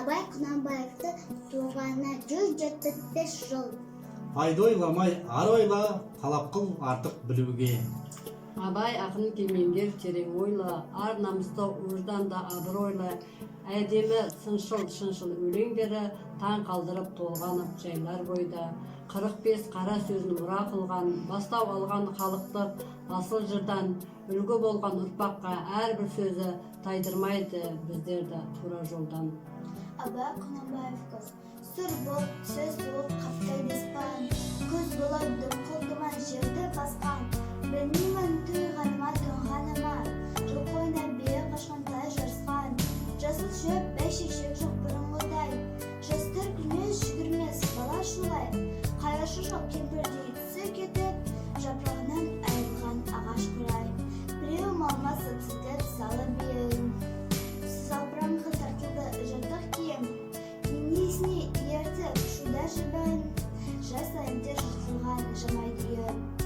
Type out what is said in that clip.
Абай Құнанбаевты туғанына 175 жыл. Айды ойламай, ар ойла, талап қыл артық білуге. Абай ақын кемеңгер терең ойла, ар намысты ожданда абыройла, әдемі шыншыл өлеңдері таң қалдырып толғанып жайлар бойда. 45 қара сөзін мұра қылған, бастау алған халықтық асыл жырдан, үлгі болған ұрпаққа әрбір сөзі тайдырмайды біздерді тура жолдан. Абай Құнанбаев қыз, сүр болып, сөз болып қаптайды спан, көз болады қолдыман жерді басқан, білмеймін туйғаныма тоңғаныма, жыл қойна бие қашқандай жарысқан, жасыл шөп бәйшешек жоқ бұрынғыдай, жастар күлмес жүгірмес бала шулай, қайыршы жоқ кемпірдей түсі кетіп, жапырағынан айырылған ағаш құрай, біреуім алмасы тізгі салы бейім, салбыраңқы тартылды жыртық киім, енесіне ертіп шуда жібін, жас әлде жыртылған жамайды үйіп.